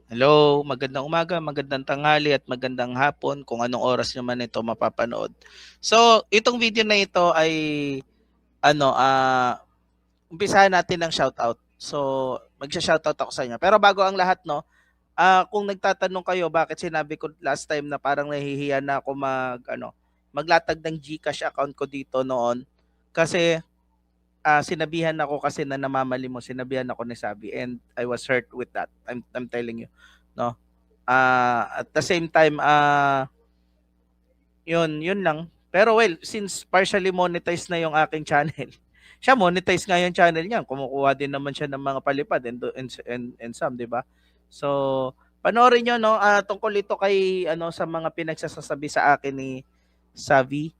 Hello, magandang umaga, magandang tanghali at magandang hapon kung anong oras nyo man ito mapapanood. So, itong video na ito ay ano, umpisahan natin ng shoutout. So, magsha-shoutout ako sa inyo. Pero bago ang lahat, no, kung nagtatanong kayo bakit sinabi ko last time na parang nahihiya na ako maglatag ng GCash account ko dito noon kasi sinabihan ako kasi na namamali mo, sinabihan ako ni Sabi and I was hurt with that. I'm telling you, no. At the same time, yun lang. Pero well, since partially monetized na yung aking channel, siya monetize nga yung channel niya. Kumukuha din naman siya ng mga palipad and some, 'di ba? So, panoorin niyo no, tungkol ito kay sa mga pinagsasabi sa akin ni Savi,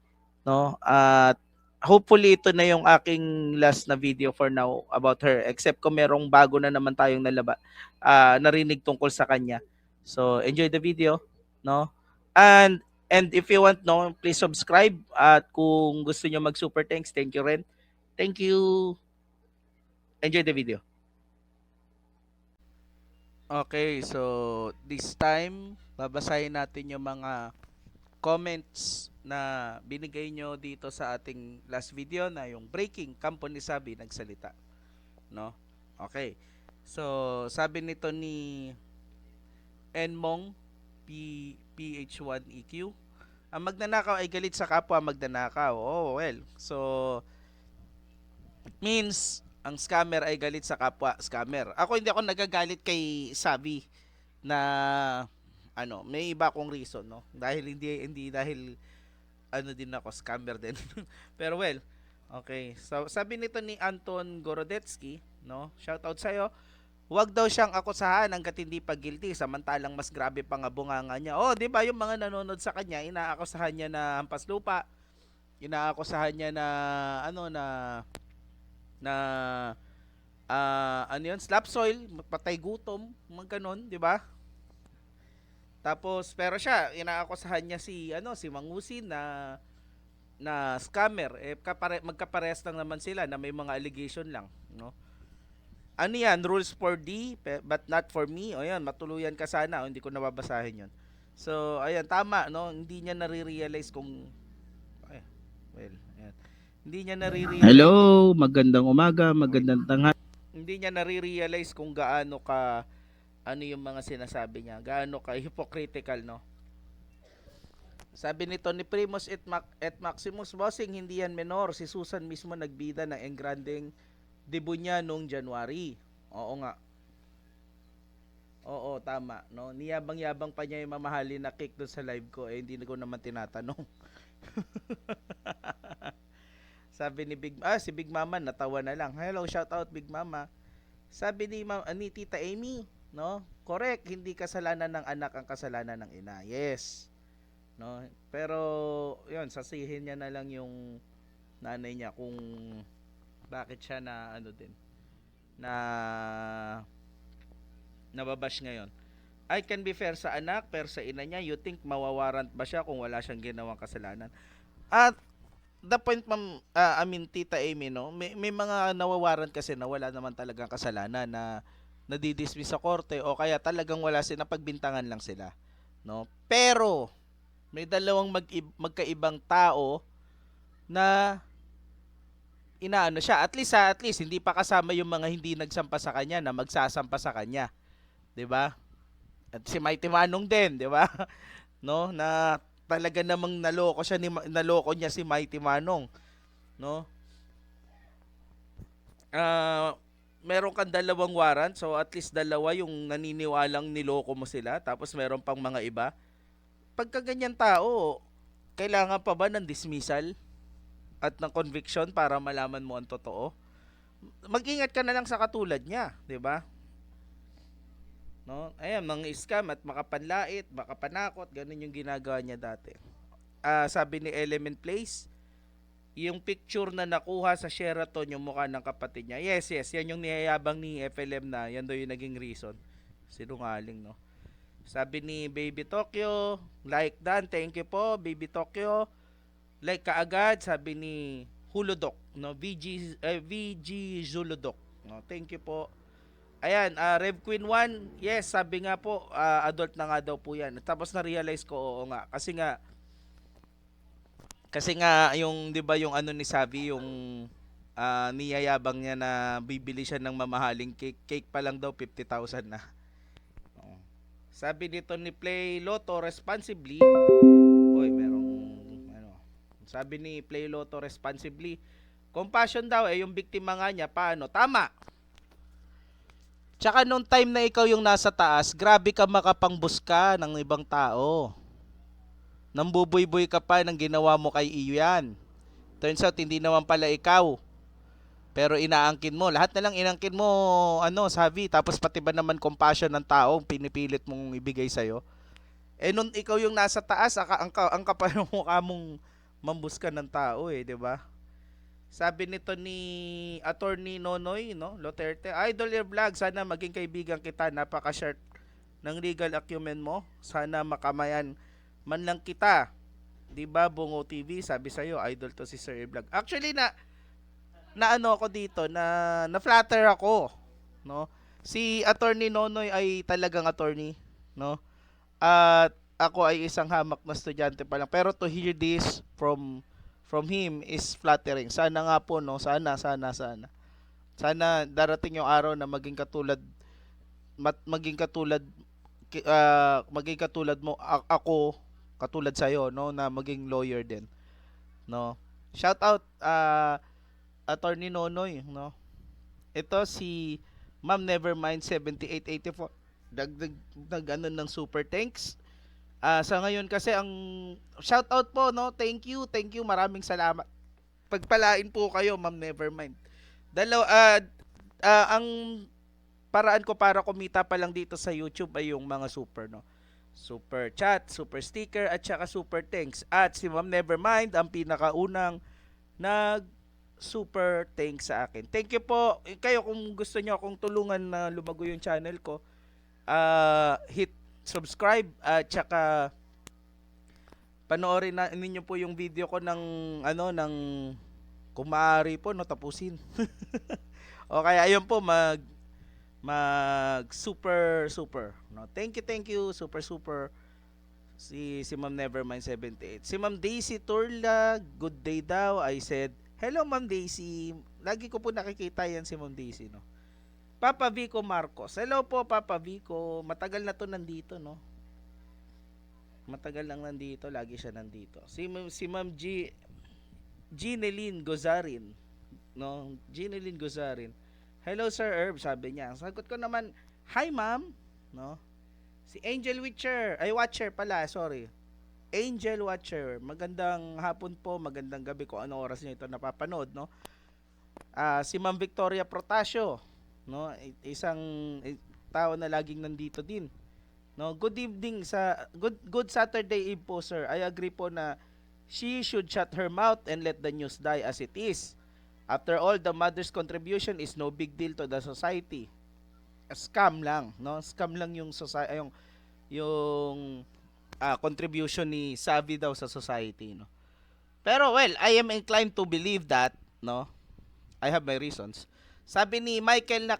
no? At hopefully ito na yung aking last na video for now about her except kung merong bago na naman tayong narinig tungkol sa kanya. So, enjoy the video, no? And And if you want, no, please subscribe. At kung gusto nyo mag-super thank you rin. Thank you. Enjoy the video. Okay, so this time, babasahin natin yung mga comments na binigay nyo dito sa ating last video na yung breaking kampo ni Sabi nagsalita. No? Okay. So, sabi nito ni Enmong PH1EQ, ang magnanakaw ay galit sa kapwa magnanakaw. Oh, well. So, means ang scammer ay galit sa kapwa scammer. Ako hindi ako nagagalit kay Sabi na may iba akong reason, no? Dahil hindi dahil din ako scammer din. Pero well, okay. So sabi nito ni Anton Gorodetsky, no? Shout out sa iyo. Huwag daw siyang akusahan hangga't hindi pa guilty samantalang mas grabe pa nga bunganga niya. Oh, 'di ba yung mga nanonood sa kanya, inaakusahan niya na hampas lupa, inaakusahan niya na ano na slap soil, patay gutom, mga ganon, 'di ba? Tapos pero siya, inaakusahan niya si Mangusin na scammer. Magkaparehas lang naman sila na may mga allegation lang, no? Ano yan? Rules for D, but not for me. O yan, matuluyan ka sana. O, hindi ko nababasahin yun. So, ayan, tama, no? Hindi niya nare-realize kung... Ay, well, ayan. Hindi niya Hello, nare-realize... magandang umaga, magandang tanghali. Hindi niya nare-realize kung gaano ka... Ano yung mga sinasabi niya. Gaano ka hypocritical, no? Sabi nito ni Primus et Maximus, bossing, hindi yan menor. Si Susan mismo nagbida ng engranding debut niya noong January. Oo nga. Oo, tama, no? Niyabang-yabang pa niya yung mamahalin na cake doon sa live ko, eh hindi ko naman tinatanong. Sabi si Big Mama natawa na lang. Hello, shout out Big Mama. Sabi ni Tita Amy, no? Correct, hindi kasalanan ng anak ang kasalanan ng ina. Yes. No? Pero 'yun, sasihin niya na lang yung nanay niya kung bakit siya na na nababash ngayon. I can be fair sa anak, pero sa ina niya, you think mawawarant ba siya kung wala siyang ginawang kasalanan? At the point, Tita Amy, no, may mga nawawarant kasi na wala naman talagang kasalanan na nadidismiss sa korte o kaya talagang wala sila, pagbintangan lang sila. No? Pero, may dalawang magkaibang tao na inaano siya. At least hindi pa kasama yung mga hindi nagsampa sa kanya na magsasampa sa kanya. 'Di ba? At si Mighty Manong din, 'di ba? No, na talaga namang naloko niya si Mighty Manong, no? Meron kang dalawang warrant, so at least dalawa yung naniniwalang niloko mo sila, tapos meron pang mga iba. Pagka ganyan tao, kailangan pa ba ng dismissal at ng conviction para malaman mo ang totoo? Mag-ingat ka na lang sa katulad niya, 'di ba? No? Ayan, mga scam at makapanlait, makapanakot, ganun yung ginagawa niya dati. Sabi ni Element Place, yung picture na nakuha sa Sheraton yung mukha ng kapatid niya. Yes, yan yung niyayabang ni FLM na yan daw yung naging reason. Sinungaling, no? Sabi ni Baby Tokyo, like Dan, thank you po, Baby Tokyo. Like kaagad, sabi ni Huludok, no? VG Zuludok, no? Thank you po. Ayan, Rev Queen 1, yes, sabi nga po, adult na nga daw po yan. Tapos na-realize ko, oo nga. Kasi nga yung 'di ba yung ano ni Savi yung niyayabang niya na bibili siya ng mamahaling cake. Cake pa lang daw 50,000 na. Oo. Sabi dito ni Play Lotto responsibly. Oy, merong ano. Sabi ni Play Lotto responsibly. Compassion daw yung biktima nga niya paano? Tama. Tsaka nung time na ikaw yung nasa taas, grabe ka makapangbuska ng ibang tao. Nambuboy-boy ka pa ng ginawa mo kay Ian. Turns out hindi naman pala ikaw. Pero inaangkin mo. Lahat na lang inangkin mo, Savi. Tapos pati ba naman compassion ng tao pinipilit mong ibigay sa'yo. Eh nung ikaw yung nasa taas, ang kapal ng mukha mong mambuska ng tao eh, di ba? Sabi nito ni Attorney Nonoy, no? Loterte, Idol your vlog, sana maging kaibigan kita. Napaka-sharp ng legal acumen mo. Sana makamayan man lang kita. 'Di ba, Bungo TV, sabi sa iyo, idol to si Sir Vlog. Actually na ano ako dito, na-flatter ako, no? Si Attorney Nonoy ay talagang attorney, no? At ako ay isang hamak na estudyante pa lang. Pero to hear this from him is flattering. Sana nga po, no? Sana. Sana darating yung araw na maging katulad mo ako katulad sa iyo, no, na maging lawyer din, no. Shout out Attorney Nonoy, no. Ito si Ma'am Nevermind 7884 dagdag ano ng super thanks. Sa ngayon kasi ang shout out po, no. Thank you, maraming salamat. Pagpalain po kayo, Ma'am Nevermind. Ang paraan ko para kumita pa lang dito sa YouTube ay yung mga super, no. Super chat, super sticker, at saka super thanks. At si Ma'am Nevermind ang pinakaunang nag super thanks sa akin. Thank you po. Kayo kung gusto niyo akong tulungan na lumago yung channel ko, hit subscribe at saka panoorin na ninyo po yung video ko ng ng kung maaari po, no, tapusin. O kaya ayun po, mag super, no. Thank you super si Ma'am Nevermind 78. Si Ma'am Daisy Turla, good day daw. I said hello, Ma'am Daisy. Lagi ko po nakikita yan si Ma'am Daisy, no. Papa Vico Marcos, hello po Papa Vico. Matagal na to nandito, no. Matagal lang nandito, lagi siya nandito. Si Ma'am Gineline Gozarin, no. Gineline Gozarin, hello Sir Herb, sabi niya. Sagot ko naman, hi ma'am, no. Si Angel Watcher pala, sorry. Angel Watcher, magandang hapon po, magandang gabi kung ano oras niyo ito napapanood, no. Si Ma'am Victoria Protasio, no, isang tao na laging nandito din, no. Good evening good Saturday Eve po, sir. I agree po na she should shut her mouth and let the news die as it is. After all, the mother's contribution is no big deal to the society. Scam lang, no? Scam lang yung society, yung contribution ni Savi daw sa society, no? Pero well, I am inclined to believe that, no? I have my reasons. Sabi ni Michael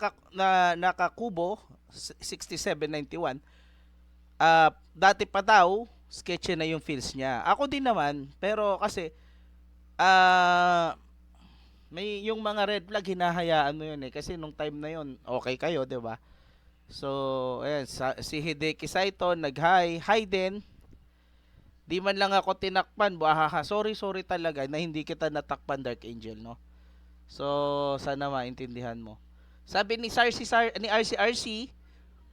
Nakakubo 6791, dati pa daw sketchy na yung feels niya. Ako din naman, pero kasi may yung mga red flag hinahayaan mo yun eh, kasi nung time na yun okay kayo, 'di ba? So ayan, si Hideki Saito nag-hi din. Di man lang ako tinakpan, bahaha. Sorry talaga na hindi kita natakpan, Dark Angel, no. So sana maintindihan mo. Sabi ni RCRC,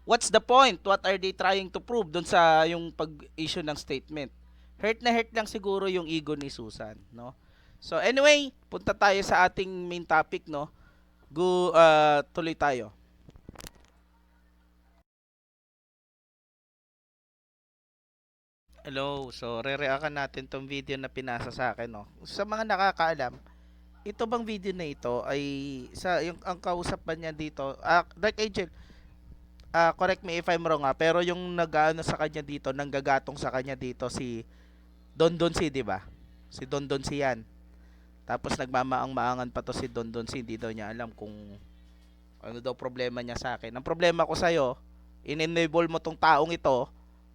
what's the point? What are they trying to prove doon sa yung pag-issue ng statement? Hurt lang siguro yung ego ni Susan, no? So anyway, punta tayo sa ating main topic, no? Tuloy tayo. Hello, so re-reactan natin tong video na pinasa sa akin, no? Sa mga nakakaalam, ito bang video na ito ay yung ang kausap ba niya dito, Dark Angel, correct me if I'm wrong, pero yung nag-ano sa kanya dito, nanggagatong sa kanya dito si Don Si, di ba? Si Don Si yan. Tapos nagmamaang-maangan pa to si Don Si, hindi daw niya alam kung Ano daw problema niya sa akin? Ang problema ko sa'yo, in-enable mo tong taong ito,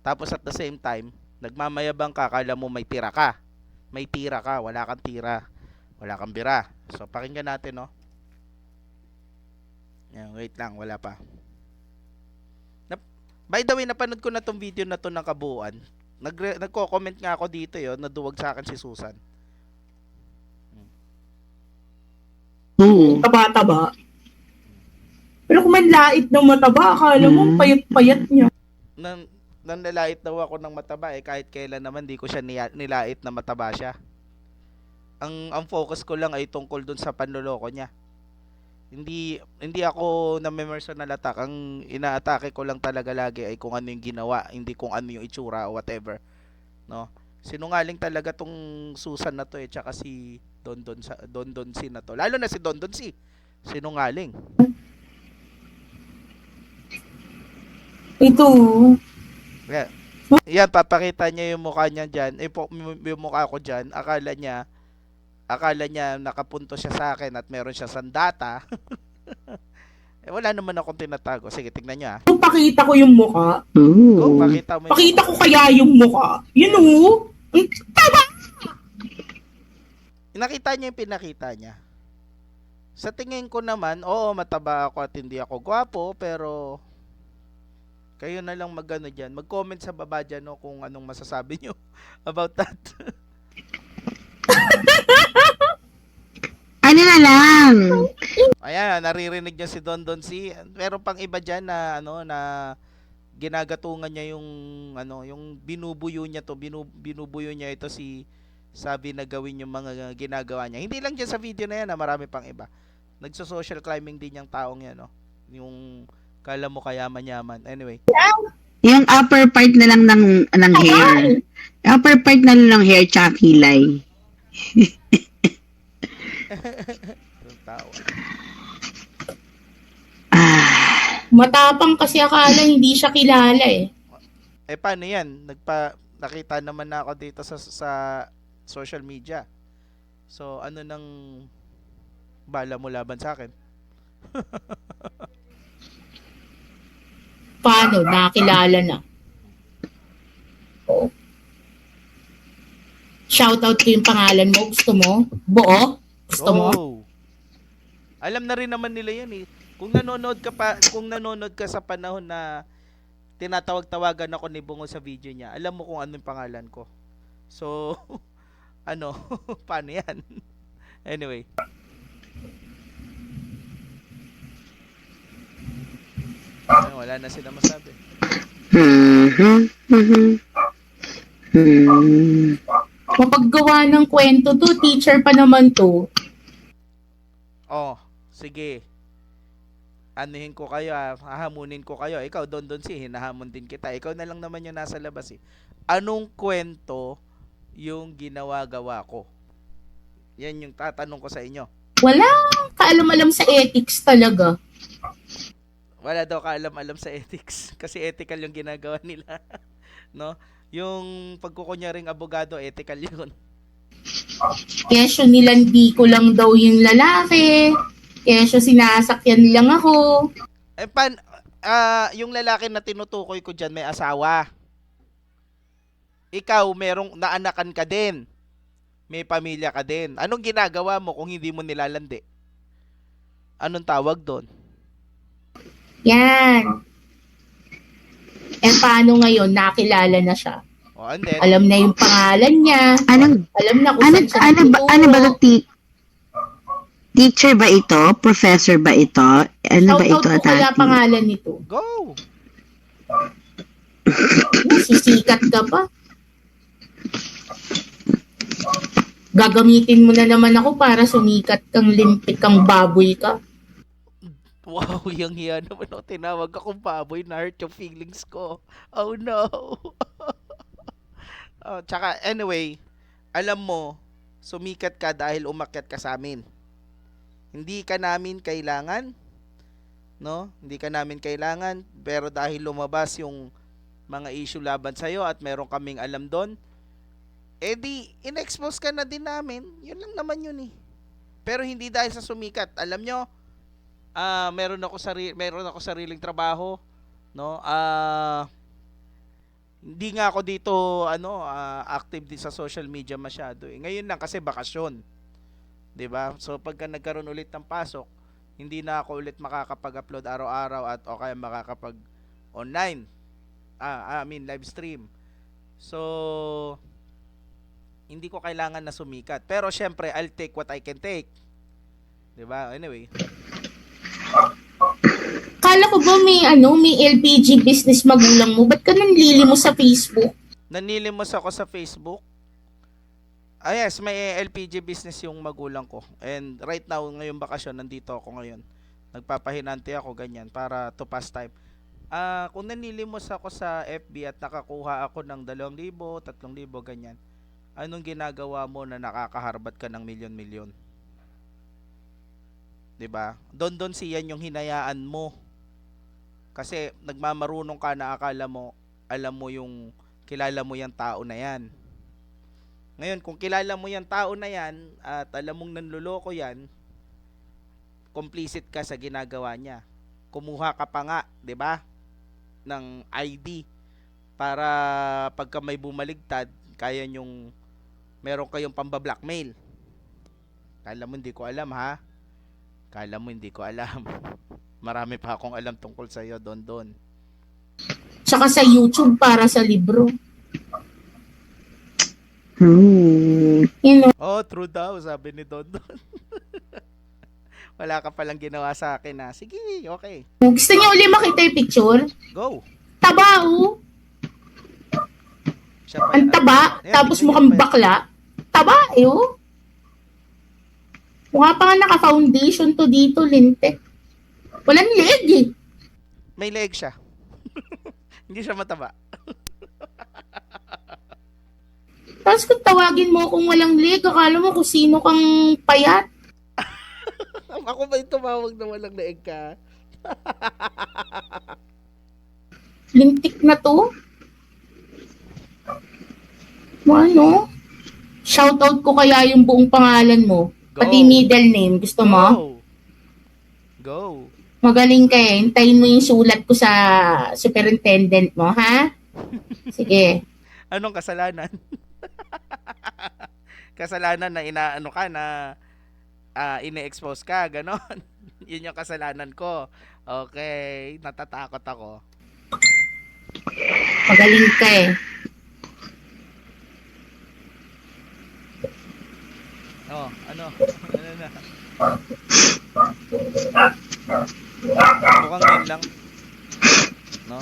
tapos at the same time, nagmamayabang ka, kala mo may tira ka. May tira ka, wala kang tira. Wala kang bira. So, pakinggan natin, no? Yan, wait lang, wala pa. By the way, napanood ko na tong video na to ng kabuuan. Nagko-comment nga ako dito yun, naduwag sa akin si Susan. Oo. Taba-taba. Pero kung manlait ng mataba, akala mo payat-payat niya. Nanlalait daw ako ng mataba eh, kahit kailan naman di ko siya nilait na mataba siya. Ang focus ko lang ay tungkol dun sa panloloko niya. Hindi ako na-personal attack. Ang inaatake ko lang talaga lagi ay kung ano yung ginawa, hindi kung ano yung itsura o whatever, no? Sinungaling talaga tong Susan na to eh, tsaka si Don Don Si na to. Lalo na si Don Don Si. Sinungaling. Ito. Yan, papakita niya yung mukha niya dyan. Yung mukha ko dyan, akala niya nakapunto siya sa akin at meron siya sandata. Eh, wala naman akong tinatago. Sige, tignan niyo ah. Kung pakita ko yung mukha, Go, pakita mo yung pakita ko kaya yung mukha. Yun o. Nakita niya yung pinakita niya. Sa tingin ko naman, oo, mataba ako at hindi ako gwapo, pero kayo na lang magano diyan. Mag-comment sa baba diyan no, kung anong masasabi niyo about that. Ano na lang? Ayan, naririnig niya si Don Don Si. Pero pang iba diyan na na ginagatungan niya yung yung binubuyo niya to, binubuyo niya ito si sabi na gawin yung mga ginagawa niya. Hindi lang diyan sa video na yan, marami pang iba. Nagso-social climbing din yung taong yan, no. Yung kala mo kayaman-yaman. Anyway. Yung upper part na lang ng hair. Upper part na lang ng hair tsaka kilay. Yung tao. Matapang kasi akala hindi siya kilala eh. Eh paano yan? Nakita naman na ako dito sa social media. So ano nang bala mo laban sa akin? Paano? Nakilala na. Oh. Shoutout ko yung pangalan mo. Gusto mo? Buo? Gusto mo? Alam na rin naman nila yan eh. Kung nanonood ka sa panahon na tinatawag-tawagan ako ni Bungo sa video niya, alam mo kung ano yung pangalan ko. So, paano yan? Anyway. Wala na sila masabi. Mapaggawa ng kwento to, teacher pa naman to. Oh, sige. Anuhin ko kayo, hahamunin ko kayo. Ikaw, Don Si, hinahamon din kita. Ikaw na lang naman yung nasa labas eh. Anong kwento yung ginawa-gawa ko? Yan yung tatanong ko sa inyo. Wala kaalam-alam sa ethics talaga. Wala daw kaalam-alam sa ethics. Kasi ethical yung ginagawa nila. No? Yung pagkukunyaring abogado, ethical yun. Kesyo nilandi ko lang daw yung lalaki. Kesyo sinasakyan lang ako. Eh, yung lalaki na tinutukoy ko dyan may asawa. Ikaw, merong naanakan ka din. May pamilya ka din. Anong ginagawa mo kung hindi mo nilalandi? Anong tawag doon? Yan. Eh paano ngayon? Nakilala na siya. O, and then, Alam na yung pangalan niya. Alam na kung saan siya Ano ba ito? Teacher ba ito? Professor ba ito? Ano ba ito? Shoutout ko kaya pangalan nito. go! Sisikat ka pa. Gagamitin mo na naman ako para sumikat kang limpik kang baboy ka. Wow, yung hiya naman ako. Tinawag akong baboy, na-hurt yung feelings ko. Oh no! Tsaka anyway, alam mo, sumikat ka dahil umakyat ka sa amin. Hindi ka namin kailangan, no? Hindi ka namin kailangan, pero dahil lumabas yung mga issue laban sa'yo at meron kaming alam doon, eh di, in-expose ka na din namin. Yun lang naman yun eh. Pero hindi dahil sa sumikat. Alam nyo, Meron ako sariling trabaho, no? Hindi nga ako dito active din sa social media masyado. Ngayon lang kasi bakasyon, 'di ba? So pagka nagkaroon ulit ng pasok, hindi na ako ulit makakapag-upload araw-araw at o kaya makakapag online. Live stream. So hindi ko kailangan na sumikat. Pero syempre, I'll take what I can take. 'Di ba? Anyway, Kala ko ba may LPG business magulang mo? Ba't ka nanlili mo sa Facebook? nanilimos ako sa Facebook. Yes, may LPG business yung magulang ko. And right now, ngayong bakasyon, nandito ako ngayon. Nagpapahinante ako ganyan para to pass time. Kung nanilimos ako sa FB at nakakuha ako ng 2,000, 3,000 ganyan. Anong ginagawa mo na nakakaharbat ka ng milyon-milyon? 'Di ba? Doon siyan yung hinayaan mo. Kasi nagmamarunong ka na akala mo, alam mo yung kilala mo yung tao na yan. Ngayon, kung kilala mo yung tao na yan at alam mong nanloloko yan, complicit ka sa ginagawa niya. Kumuha ka pa nga, 'di ba? Ng ID para pagka may bumaligtad, kaya nyong meron kayong pamba-blackmail. Kala mo hindi ko alam, ha? Kala mo hindi ko alam. Marami pa akong alam tungkol sa iyo, Don. Tsaka sa YouTube para sa libro. You know, Oh, true daw, sabi ni Don. Wala ka palang ginawa sa akin, ha? Sige, okay. gusto niyo uli makita yung picture? Go. Taba, oh. Siya pa Ang yan. taba, Ayan, tapos tignan mukhang niyo pa yan. bakla. Taba, oh. Mukha pa nga naka-foundation to dito, lintek. Walang leg, eh. May leg siya. Hindi siya mataba. Tapos kung tawagin mo kung walang leg, akala mo kung sino kang payat. Ako ba yung tumawag na walang leeg ka? Lintik na to. Ano? Shoutout ko kaya yung buong pangalan mo. Go. Pati middle name. Gusto mo? Go. Magaling ka eh. Hintayin mo yung sulat ko sa superintendent mo, ha? Sige. Anong kasalanan? Kasalanan na inaano ka na ine-expose ka, ganon. Yun yung kasalanan ko. Okay, natatakot ako. Magaling ka eh. Oh, ano na? Mukhang yun lang. No?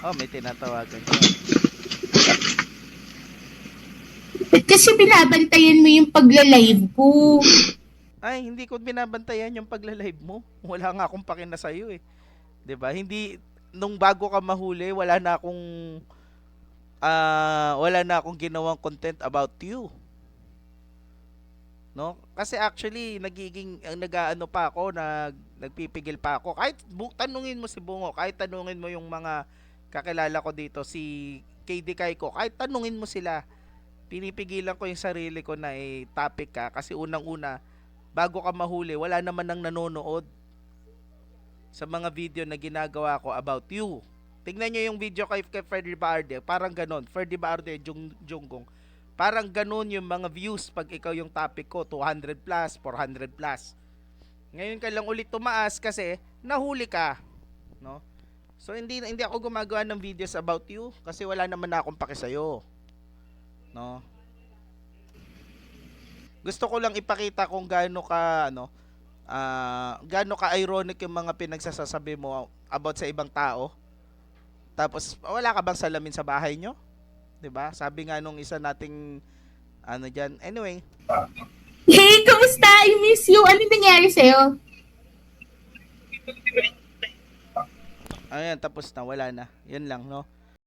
Oh, may tinatawagan siya. Ba't kasi binabantayan mo yung pagla-live ko? Ay, hindi ko binabantayan yung pagla-live mo. Wala nga akong pakina sa iyo eh. 'Di ba? Hindi nung bago ka mahuli, wala na akong ginawang content about you. No? Kasi actually nag-aano pa ako, nagpipigil pa ako. Kahit tanungin mo si Bungo, kahit tanungin mo yung mga kakilala ko dito, si KD Kaiko, kahit tanungin mo sila, pinipigilan ko yung sarili ko na topic ka kasi unang-una, bago ka mahuli, wala naman nang nanonood sa mga video na ginagawa ko about you. Tingnan nyo yung video kay Ferdy Baarde, parang ganon. Ferdy Baarde, Junggong. Parang ganon yung mga views pag ikaw yung topic ko, 200 plus, 400 plus. Ngayon ka lang ulit tumaas kasi nahuli ka, no? So hindi ako gumagawa ng videos about you kasi wala naman na akong paki sa'yo. No? Gusto ko lang ipakita kung gaano ka ironic yung mga pinagsasabi mo about sa ibang tao. Tapos wala ka bang salamin sa bahay nyo? 'Di ba? Sabi nga nung isa nating diyan. Anyway, Hey, kamusta? I miss you. Ano nangyari sa'yo? ayan, tapos na, wala na. 'Yun lang, no?